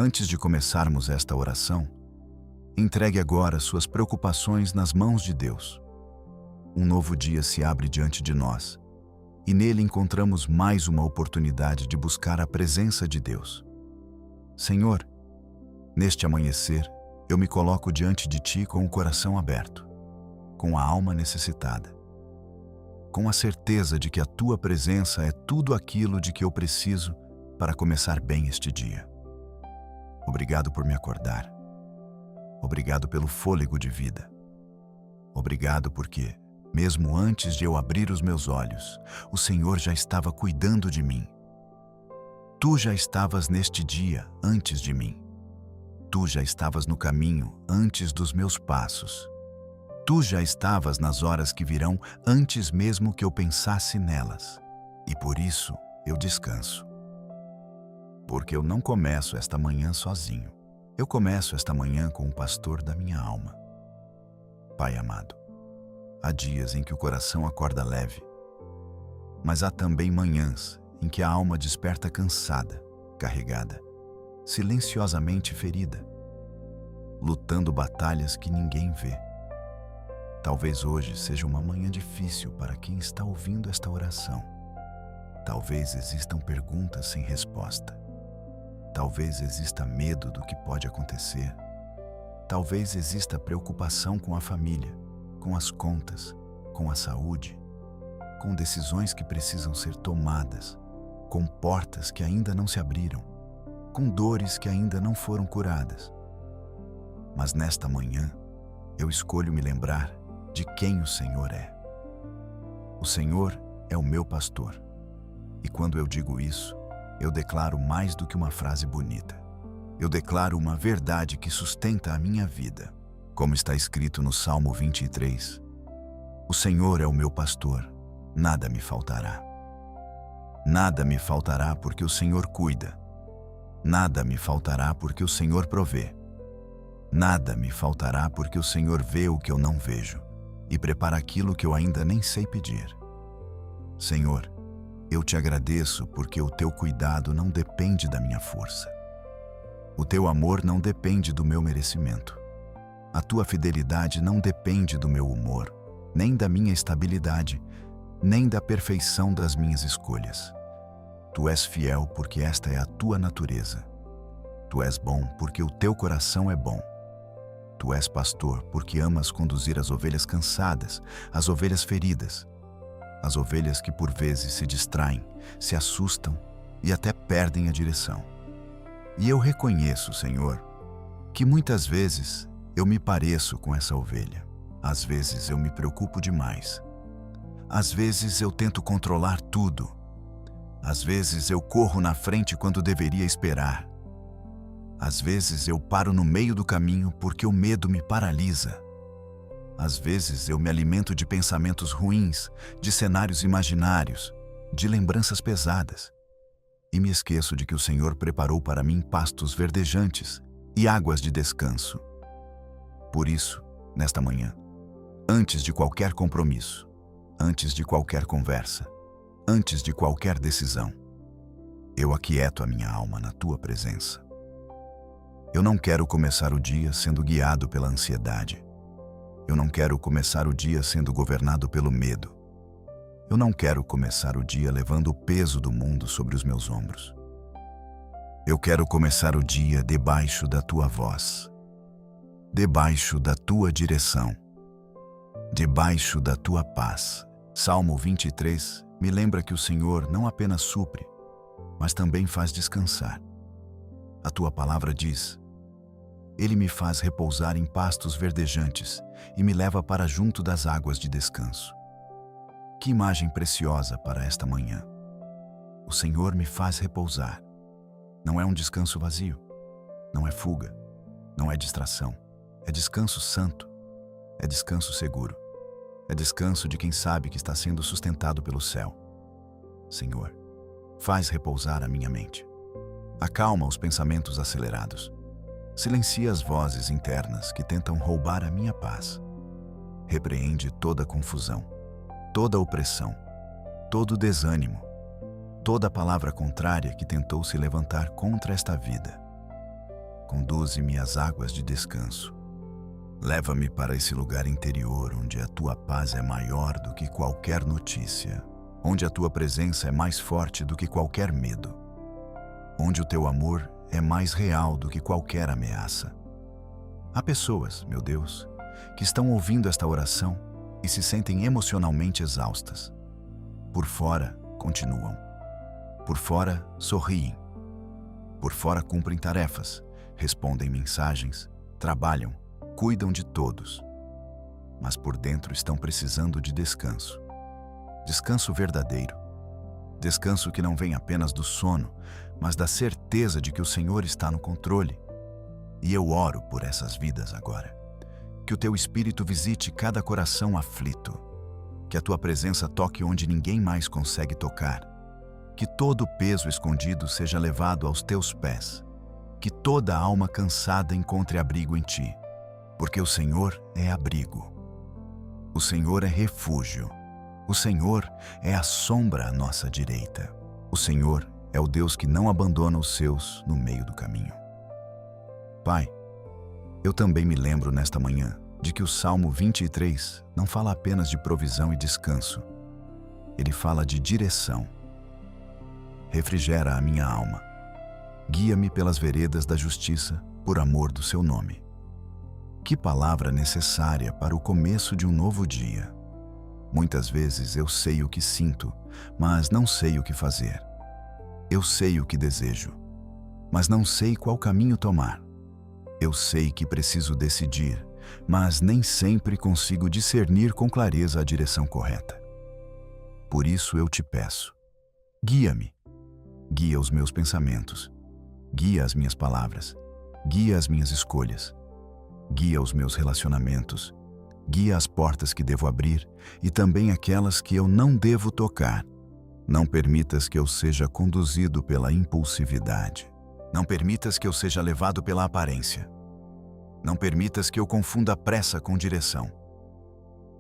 Antes de começarmos esta oração, entregue agora suas preocupações nas mãos de Deus. Um novo dia se abre diante de nós e nele encontramos mais uma oportunidade de buscar a presença de Deus. Senhor, neste amanhecer, eu me coloco diante de Ti com o coração aberto, com a alma necessitada, com a certeza de que a Tua presença é tudo aquilo de que eu preciso para começar bem este dia. Obrigado por me acordar. Obrigado pelo fôlego de vida. Obrigado porque, mesmo antes de eu abrir os meus olhos, o Senhor já estava cuidando de mim. Tu já estavas neste dia antes de mim. Tu já estavas no caminho antes dos meus passos. Tu já estavas nas horas que virão antes mesmo que eu pensasse nelas. E por isso eu descanso. Porque eu não começo esta manhã sozinho. Eu começo esta manhã com o pastor da minha alma. Pai amado, há dias em que o coração acorda leve, mas há também manhãs em que a alma desperta cansada, carregada, silenciosamente ferida, lutando batalhas que ninguém vê. Talvez hoje seja uma manhã difícil para quem está ouvindo esta oração. Talvez existam perguntas sem resposta. Talvez exista medo do que pode acontecer. Talvez exista preocupação com a família, com as contas, com a saúde, com decisões que precisam ser tomadas, com portas que ainda não se abriram, com dores que ainda não foram curadas. Mas nesta manhã, eu escolho me lembrar de quem o Senhor é. O Senhor é o meu pastor. E quando eu digo isso, eu declaro mais do que uma frase bonita. Eu declaro uma verdade que sustenta a minha vida. Como está escrito no Salmo 23, o Senhor é o meu pastor, nada me faltará. Nada me faltará porque o Senhor cuida. Nada me faltará porque o Senhor provê. Nada me faltará porque o Senhor vê o que eu não vejo e prepara aquilo que eu ainda nem sei pedir. Senhor, eu te agradeço porque o teu cuidado não depende da minha força. O teu amor não depende do meu merecimento. A tua fidelidade não depende do meu humor, nem da minha estabilidade, nem da perfeição das minhas escolhas. Tu és fiel porque esta é a tua natureza. Tu és bom porque o teu coração é bom. Tu és pastor porque amas conduzir as ovelhas cansadas, as ovelhas feridas, as ovelhas que por vezes se distraem, se assustam e até perdem a direção. E eu reconheço, Senhor, que muitas vezes eu me pareço com essa ovelha. Às vezes eu me preocupo demais. Às vezes eu tento controlar tudo. Às vezes eu corro na frente quando deveria esperar. Às vezes eu paro no meio do caminho porque o medo me paralisa. Às vezes eu me alimento de pensamentos ruins, de cenários imaginários, de lembranças pesadas. E me esqueço de que o Senhor preparou para mim pastos verdejantes e águas de descanso. Por isso, nesta manhã, antes de qualquer compromisso, antes de qualquer conversa, antes de qualquer decisão, eu aquieto a minha alma na tua presença. Eu não quero começar o dia sendo guiado pela ansiedade. Eu não quero começar o dia sendo governado pelo medo. Eu não quero começar o dia levando o peso do mundo sobre os meus ombros. Eu quero começar o dia debaixo da tua voz, debaixo da tua direção, debaixo da tua paz. Salmo 23 me lembra que o Senhor não apenas supre, mas também faz descansar. A tua palavra diz: Ele me faz repousar em pastos verdejantes e me leva para junto das águas de descanso. Que imagem preciosa para esta manhã. O Senhor me faz repousar. Não é um descanso vazio, não é fuga, não é distração. É descanso santo, é descanso seguro. É descanso de quem sabe que está sendo sustentado pelo céu. Senhor, faz repousar a minha mente. Acalma os pensamentos acelerados. Silencia as vozes internas que tentam roubar a minha paz. Repreende toda confusão, toda opressão, todo desânimo, toda palavra contrária que tentou se levantar contra esta vida. conduze-me às águas de descanso. Leva-me para esse lugar interior onde a tua paz é maior do que qualquer notícia, onde a tua presença é mais forte do que qualquer medo, onde o teu amor é mais real do que qualquer ameaça. Há pessoas, meu Deus, que estão ouvindo esta oração e se sentem emocionalmente exaustas. Por fora, continuam. Por fora, sorriem. Por fora, cumprem tarefas, respondem mensagens, trabalham, cuidam de todos. Mas por dentro estão precisando de descanso. Descanso verdadeiro. Descanso que não vem apenas do sono, mas da certeza de que o Senhor está no controle. E eu oro por essas vidas agora. Que o teu Espírito visite cada coração aflito. Que a tua presença toque onde ninguém mais consegue tocar. Que todo o peso escondido seja levado aos teus pés. Que toda alma cansada encontre abrigo em ti. Porque o Senhor é abrigo. O Senhor é refúgio. O Senhor é a sombra à nossa direita. O Senhor é o Deus que não abandona os seus no meio do caminho. Pai, eu também me lembro nesta manhã de que o Salmo 23 não fala apenas de provisão e descanso. Ele fala de direção. Refrigera a minha alma. Guia-me pelas veredas da justiça, por amor do seu nome. Que palavra necessária para o começo de um novo dia. Muitas vezes eu sei o que sinto, mas não sei o que fazer. Eu sei o que desejo, mas não sei qual caminho tomar. Eu sei que preciso decidir, mas nem sempre consigo discernir com clareza a direção correta. Por isso eu te peço, guia-me. Guia os meus pensamentos. Guia as minhas palavras. Guia as minhas escolhas. Guia os meus relacionamentos. Guia as portas que devo abrir e também aquelas que eu não devo tocar. Não permitas que eu seja conduzido pela impulsividade. Não permitas que eu seja levado pela aparência. Não permitas que eu confunda pressa com direção,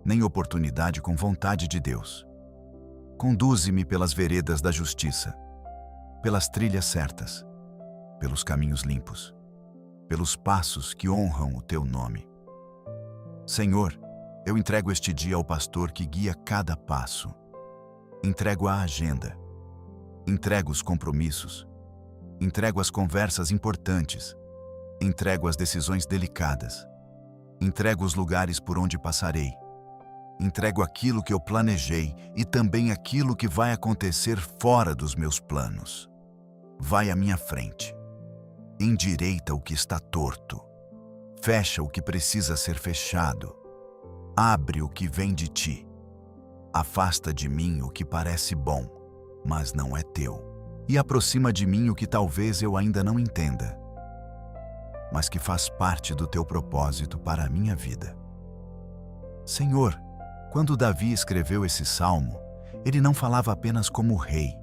nem oportunidade com vontade de Deus. Conduze-me pelas veredas da justiça, pelas trilhas certas, pelos caminhos limpos, pelos passos que honram o teu nome. Senhor, eu entrego este dia ao pastor que guia cada passo. Entrego a agenda. Entrego os compromissos. Entrego as conversas importantes. Entrego as decisões delicadas. Entrego os lugares por onde passarei. Entrego aquilo que eu planejei e também aquilo que vai acontecer fora dos meus planos. Vai à minha frente. Endireita o que está torto. Fecha o que precisa ser fechado. Abre o que vem de ti. Afasta de mim o que parece bom, mas não é teu. E aproxima de mim o que talvez eu ainda não entenda, mas que faz parte do teu propósito para a minha vida. Senhor, quando Davi escreveu esse salmo, ele não falava apenas como rei.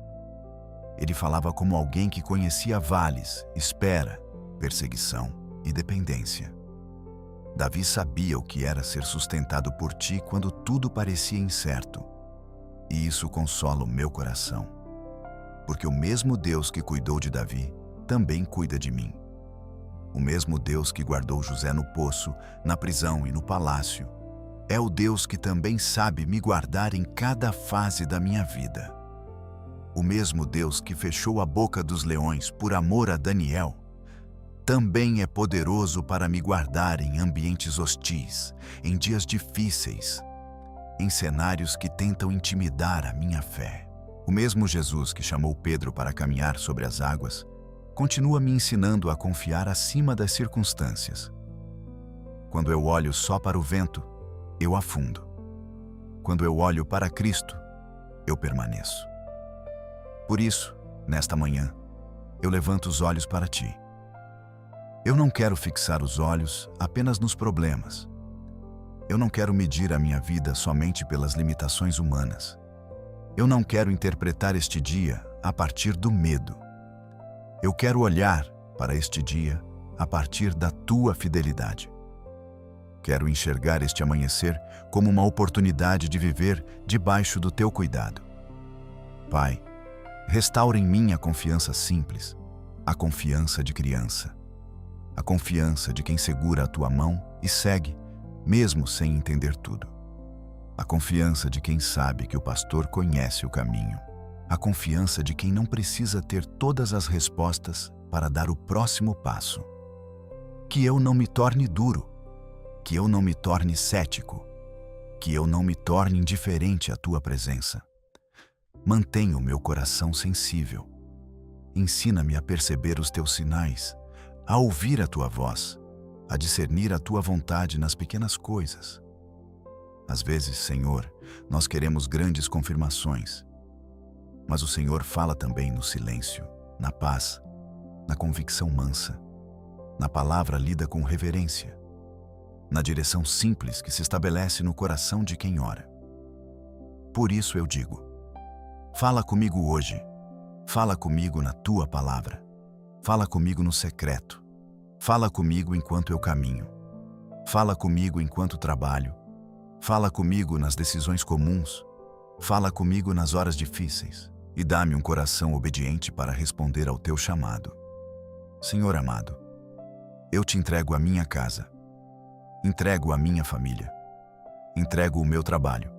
Ele falava como alguém que conhecia vales, espera, perseguição e dependência. Davi sabia o que era ser sustentado por ti quando tudo parecia incerto. E isso consola o meu coração. Porque o mesmo Deus que cuidou de Davi também cuida de mim. O mesmo Deus que guardou José no poço, na prisão e no palácio, é o Deus que também sabe me guardar em cada fase da minha vida. O mesmo Deus que fechou a boca dos leões por amor a Daniel, também é poderoso para me guardar em ambientes hostis, em dias difíceis, em cenários que tentam intimidar a minha fé. O mesmo Jesus que chamou Pedro para caminhar sobre as águas, continua me ensinando a confiar acima das circunstâncias. Quando eu olho só para o vento, eu afundo. Quando eu olho para Cristo, eu permaneço. Por isso, nesta manhã, eu levanto os olhos para ti. Eu não quero fixar os olhos apenas nos problemas. Eu não quero medir a minha vida somente pelas limitações humanas. Eu não quero interpretar este dia a partir do medo. Eu quero olhar para este dia a partir da tua fidelidade. Quero enxergar este amanhecer como uma oportunidade de viver debaixo do teu cuidado. Pai, restaura em mim a confiança simples, a confiança de criança. a confiança de quem segura a tua mão e segue, mesmo sem entender tudo. A confiança de quem sabe que o pastor conhece o caminho. A confiança de quem não precisa ter todas as respostas para dar o próximo passo. Que eu não me torne duro, que eu não me torne cético, que eu não me torne indiferente à tua presença. Mantenha o meu coração sensível. Ensina-me a perceber os teus sinais, a ouvir a tua voz, a discernir a tua vontade nas pequenas coisas. Às vezes, Senhor, nós queremos grandes confirmações, mas o Senhor fala também no silêncio, na paz, na convicção mansa, na palavra lida com reverência, na direção simples que se estabelece no coração de quem ora. Por isso eu digo: fala comigo hoje, fala comigo na tua palavra, fala comigo no secreto, fala comigo enquanto eu caminho, fala comigo enquanto trabalho, fala comigo nas decisões comuns, fala comigo nas horas difíceis e dá-me um coração obediente para responder ao teu chamado. Senhor amado, eu te entrego a minha casa, entrego a minha família, entrego o meu trabalho,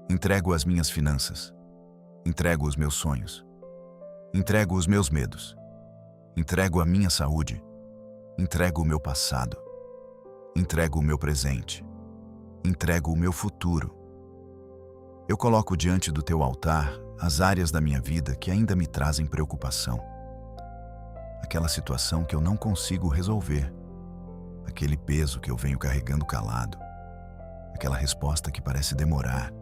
entrego as minhas finanças, entrego os meus sonhos, entrego os meus medos, entrego a minha saúde, entrego o meu passado, entrego o meu presente, entrego o meu futuro. Eu coloco diante do teu altar as áreas da minha vida que ainda me trazem preocupação. Aquela situação que eu não consigo resolver, aquele peso que eu venho carregando calado, aquela resposta que parece demorar,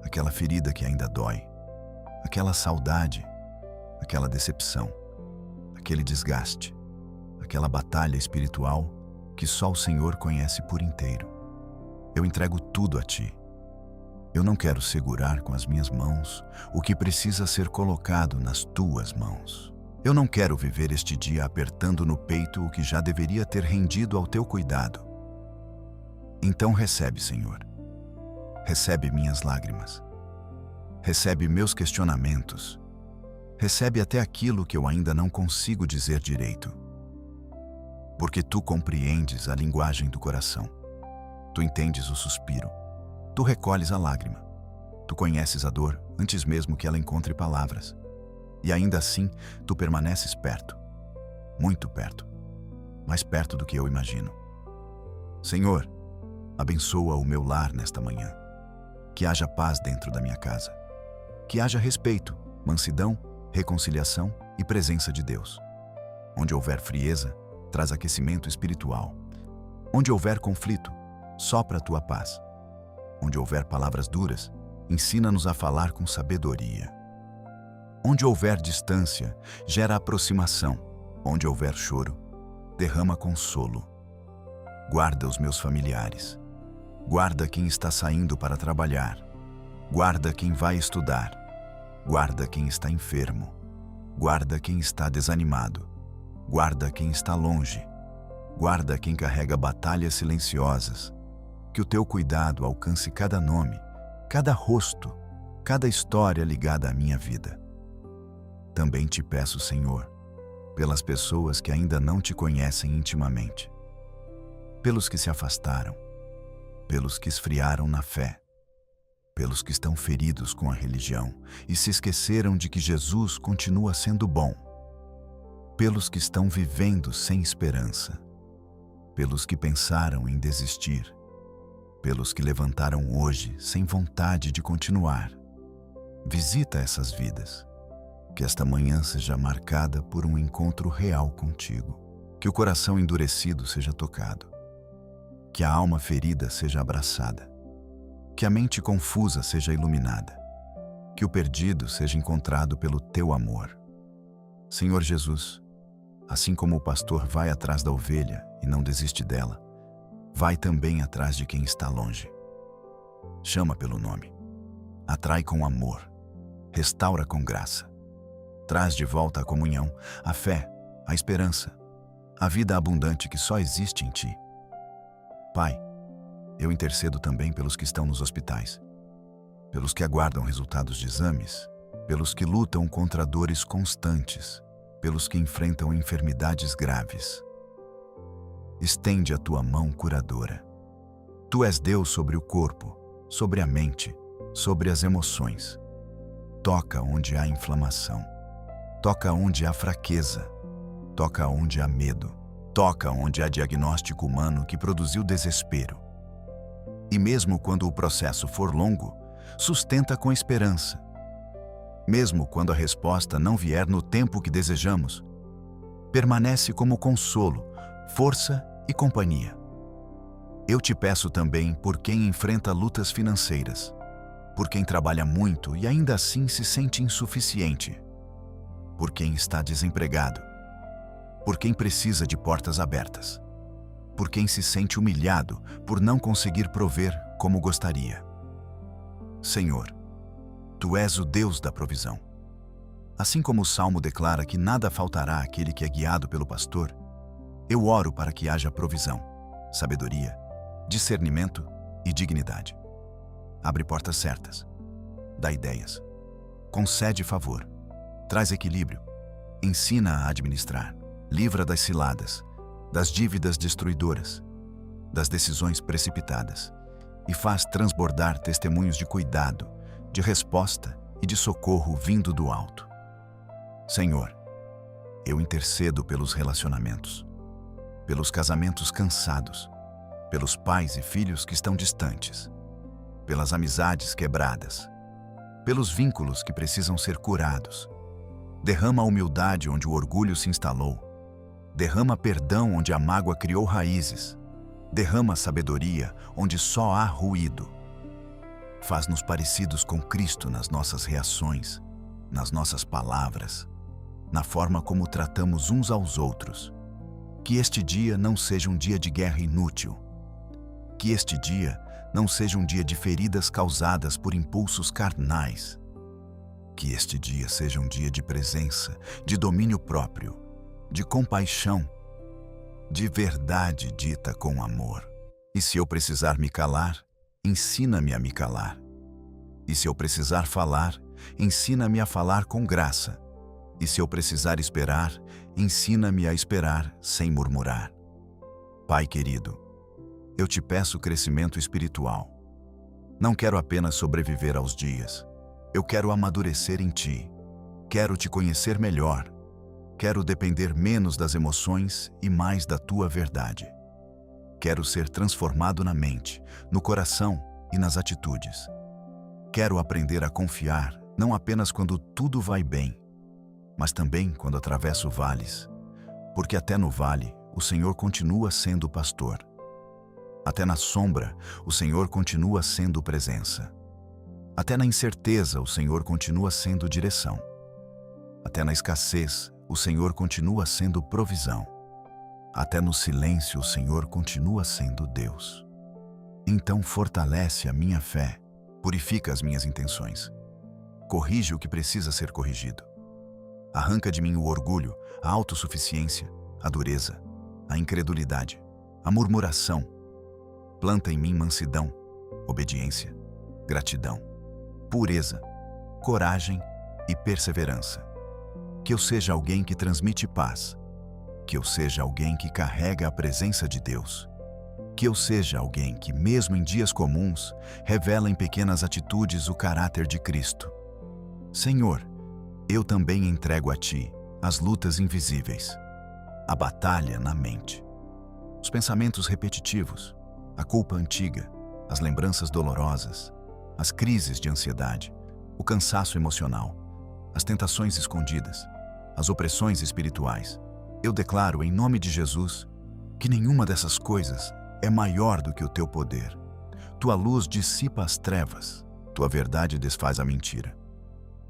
aquela ferida que ainda dói, aquela saudade, aquela decepção, aquele desgaste, aquela batalha espiritual que só o Senhor conhece por inteiro. Eu entrego tudo a Ti. Eu não quero segurar com as minhas mãos o que precisa ser colocado nas Tuas mãos. Eu não quero viver este dia apertando no peito o que já deveria ter rendido ao Teu cuidado. Então recebe, Senhor. Recebe minhas lágrimas. Recebe meus questionamentos. Recebe até aquilo que eu ainda não consigo dizer direito. Porque Tu compreendes a linguagem do coração. Tu entendes o suspiro. Tu recolhes a lágrima. Tu conheces a dor antes mesmo que ela encontre palavras. E ainda assim, Tu permaneces perto. Muito perto. Mais perto do que eu imagino. Senhor, abençoa o meu lar nesta manhã. Que haja paz dentro da minha casa. Que haja respeito, mansidão, reconciliação e presença de Deus. Onde houver frieza, traz aquecimento espiritual. Onde houver conflito, sopra a Tua paz. Onde houver palavras duras, ensina-nos a falar com sabedoria. Onde houver distância, gera aproximação. Onde houver choro, derrama consolo. Guarda os meus familiares. Guarda quem está saindo para trabalhar. Guarda quem vai estudar. Guarda quem está enfermo. Guarda quem está desanimado. Guarda quem está longe. Guarda quem carrega batalhas silenciosas. Que o Teu cuidado alcance cada nome, cada rosto, cada história ligada à minha vida. Também Te peço, Senhor, pelas pessoas que ainda não Te conhecem intimamente, pelos que se afastaram, pelos que esfriaram na fé, pelos que estão feridos com a religião e se esqueceram de que Jesus continua sendo bom, pelos que estão vivendo sem esperança, pelos que pensaram em desistir, pelos que levantaram hoje sem vontade de continuar. Visita essas vidas. Que esta manhã seja marcada por um encontro real contigo. Que o coração endurecido seja tocado. Que a alma ferida seja abraçada. Que a mente confusa seja iluminada. Que o perdido seja encontrado pelo Teu amor. Senhor Jesus, assim como o pastor vai atrás da ovelha e não desiste dela, vai também atrás de quem está longe. Chama pelo nome. Atrai com amor. Restaura com graça. Traz de volta a comunhão, a fé, a esperança, a vida abundante que só existe em Ti. Pai, eu intercedo também pelos que estão nos hospitais, pelos que aguardam resultados de exames, pelos que lutam contra dores constantes, pelos que enfrentam enfermidades graves. estende a tua mão curadora. Tu és Deus sobre o corpo, sobre a mente, sobre as emoções. Toca onde há inflamação. Toca onde há fraqueza. Toca onde há medo. Toca onde há diagnóstico humano que produziu desespero. E mesmo quando o processo for longo, sustenta com esperança. Mesmo quando a resposta não vier no tempo que desejamos, permanece como consolo, força e companhia. Eu te peço também por quem enfrenta lutas financeiras, por quem trabalha muito e ainda assim se sente insuficiente, por quem está desempregado, por quem precisa de portas abertas, por quem se sente humilhado por não conseguir prover como gostaria. Senhor, Tu és o Deus da provisão. Assim como o Salmo declara que nada faltará àquele que é guiado pelo pastor, eu oro para que haja provisão, sabedoria, discernimento e dignidade. Abre portas certas, dá ideias, concede favor, traz equilíbrio, ensina a administrar, livra das ciladas, das dívidas destruidoras, das decisões precipitadas e faz transbordar testemunhos de cuidado, de resposta e de socorro vindo do alto. Senhor, eu intercedo pelos relacionamentos, pelos casamentos cansados, pelos pais e filhos que estão distantes, pelas amizades quebradas, pelos vínculos que precisam ser curados. Derrama a humildade onde o orgulho se instalou. Derrama perdão onde a mágoa criou raízes. Derrama sabedoria onde só há ruído. Faz-nos parecidos com Cristo nas nossas reações, nas nossas palavras, na forma como tratamos uns aos outros. Que este dia não seja um dia de guerra inútil. Que este dia não seja um dia de feridas causadas por impulsos carnais. Que este dia seja um dia de presença, de domínio próprio, de compaixão, de verdade dita com amor. E se eu precisar me calar, ensina-me a me calar. E se eu precisar falar, ensina-me a falar com graça. E se eu precisar esperar, ensina-me a esperar sem murmurar. Pai querido, eu te peço crescimento espiritual. Não quero apenas sobreviver aos dias. Eu quero amadurecer em Ti. Quero Te conhecer melhor. Quero depender menos das emoções e mais da Tua verdade. Quero ser transformado na mente, no coração e nas atitudes. Quero aprender a confiar, não apenas quando tudo vai bem, mas também quando atravesso vales, porque até no vale o Senhor continua sendo pastor. Até na sombra o Senhor continua sendo presença. Até na incerteza o Senhor continua sendo direção. Até na escassez o Senhor continua sendo provisão. Até no silêncio o Senhor continua sendo Deus. Então fortalece a minha fé, purifica as minhas intenções, corrige o que precisa ser corrigido. Arranca de mim o orgulho, a autossuficiência, a dureza, a incredulidade, a murmuração. Planta em mim mansidão, obediência, gratidão, pureza, coragem e perseverança. Que eu seja alguém que transmite paz. Que eu seja alguém que carrega a presença de Deus. Que eu seja alguém que, mesmo em dias comuns, revela em pequenas atitudes o caráter de Cristo. Senhor, eu também entrego a Ti as lutas invisíveis, a batalha na mente, os pensamentos repetitivos, a culpa antiga, as lembranças dolorosas, as crises de ansiedade, o cansaço emocional, as tentações escondidas, as opressões espirituais. Eu declaro em nome de Jesus que nenhuma dessas coisas é maior do que o Teu poder. Tua luz dissipa as trevas, Tua verdade desfaz a mentira.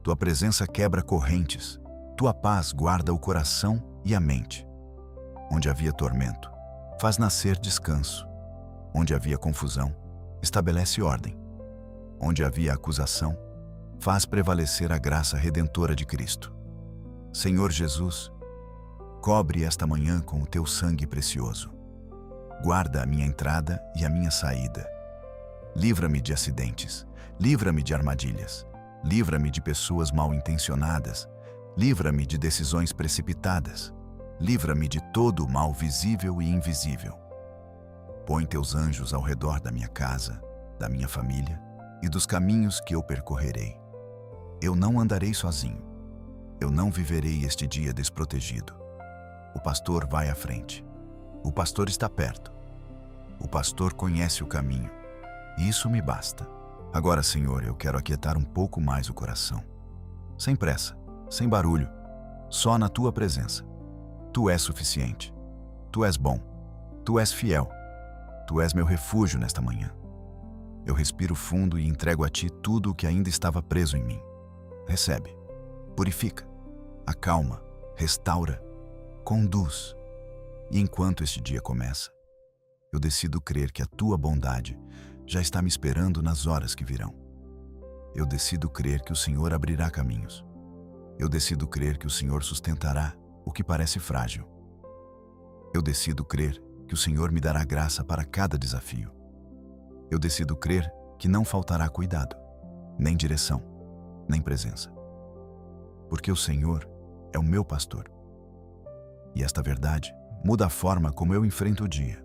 Tua presença quebra correntes, Tua paz guarda o coração e a mente. Onde havia tormento, faz nascer descanso. Onde havia confusão, estabelece ordem. Onde havia acusação, faz prevalecer a graça redentora de Cristo. Senhor Jesus, cobre esta manhã com o Teu sangue precioso. Guarda a minha entrada e a minha saída. Livra-me de acidentes, livra-me de armadilhas, livra-me de pessoas mal intencionadas, livra-me de decisões precipitadas, livra-me de todo o mal visível e invisível. Põe teus anjos ao redor da minha casa, da minha família e dos caminhos que eu percorrerei. Eu não andarei sozinho. Eu não viverei este dia desprotegido. O pastor vai à frente. O pastor está perto. O pastor conhece o caminho. E isso me basta. Agora, Senhor, eu quero aquietar um pouco mais o coração. Sem pressa, sem barulho, só na Tua presença. Tu és suficiente. Tu és bom. Tu és fiel. Tu és meu refúgio nesta manhã. Eu respiro fundo e entrego a Ti tudo o que ainda estava preso em mim. Recebe, purifica, acalma, restaura, conduz. E enquanto este dia começa, eu decido crer que a Tua bondade já está me esperando nas horas que virão. Eu decido crer que o Senhor abrirá caminhos. Eu decido crer que o Senhor sustentará o que parece frágil. Eu decido crer que o Senhor me dará graça para cada desafio. Eu decido crer que não faltará cuidado, nem direção, nem presença. Porque o Senhor é o meu pastor. E esta verdade muda a forma como eu enfrento o dia.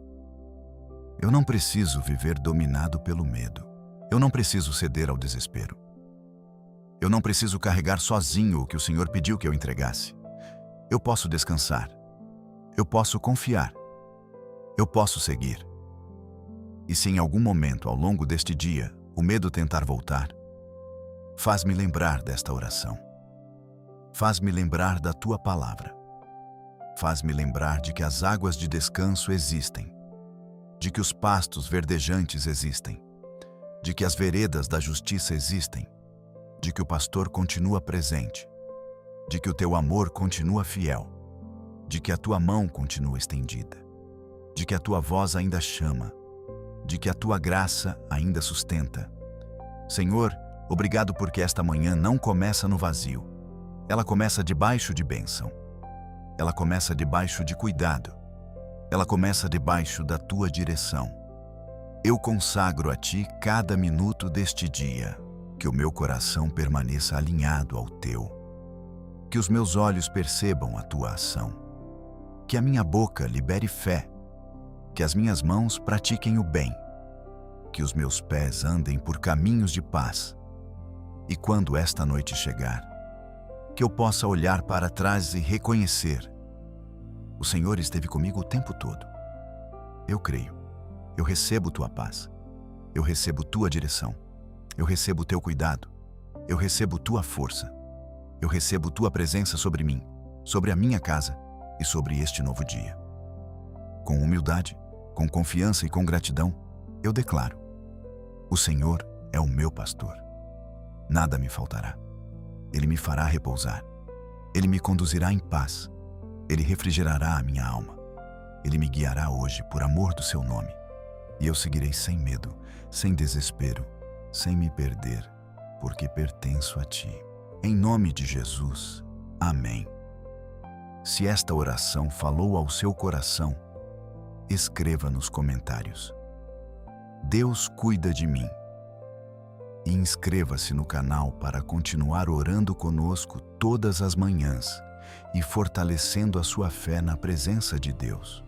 Eu não preciso viver dominado pelo medo. Eu não preciso ceder ao desespero. Eu não preciso carregar sozinho o que o Senhor pediu que eu entregasse. Eu posso descansar. Eu posso confiar. Eu posso seguir. E se em algum momento ao longo deste dia o medo tentar voltar, faz-me lembrar desta oração. Faz-me lembrar da Tua palavra. Faz-me lembrar de que as águas de descanso existem, de que os pastos verdejantes existem, de que as veredas da justiça existem, de que o pastor continua presente, de que o Teu amor continua fiel, de que a Tua mão continua estendida, de que a Tua voz ainda chama, de que a Tua graça ainda sustenta. Senhor, obrigado porque esta manhã não começa no vazio. Ela começa debaixo de bênção. Ela começa debaixo de cuidado. Ela começa debaixo da Tua direção. Eu consagro a Ti cada minuto deste dia, que o meu coração permaneça alinhado ao Teu, que os meus olhos percebam a Tua ação, que a minha boca libere fé, que as minhas mãos pratiquem o bem, que os meus pés andem por caminhos de paz, e quando esta noite chegar, que eu possa olhar para trás e reconhecer: o Senhor esteve comigo o tempo todo. Eu creio. Eu recebo Tua paz. Eu recebo Tua direção. Eu recebo Teu cuidado. Eu recebo Tua força. Eu recebo Tua presença sobre mim, sobre a minha casa e sobre este novo dia. Com humildade, com confiança e com gratidão, eu declaro: o Senhor é o meu pastor. Nada me faltará. Ele me fará repousar. Ele me conduzirá em paz. Ele refrigerará a minha alma. Ele me guiará hoje por amor do Seu nome. E eu seguirei sem medo, sem desespero, sem me perder, porque pertenço a Ti. Em nome de Jesus. Amém. Se esta oração falou ao seu coração, escreva nos comentários: Deus cuida de mim. E inscreva-se no canal para continuar orando conosco todas as manhãs e fortalecendo a sua fé na presença de Deus.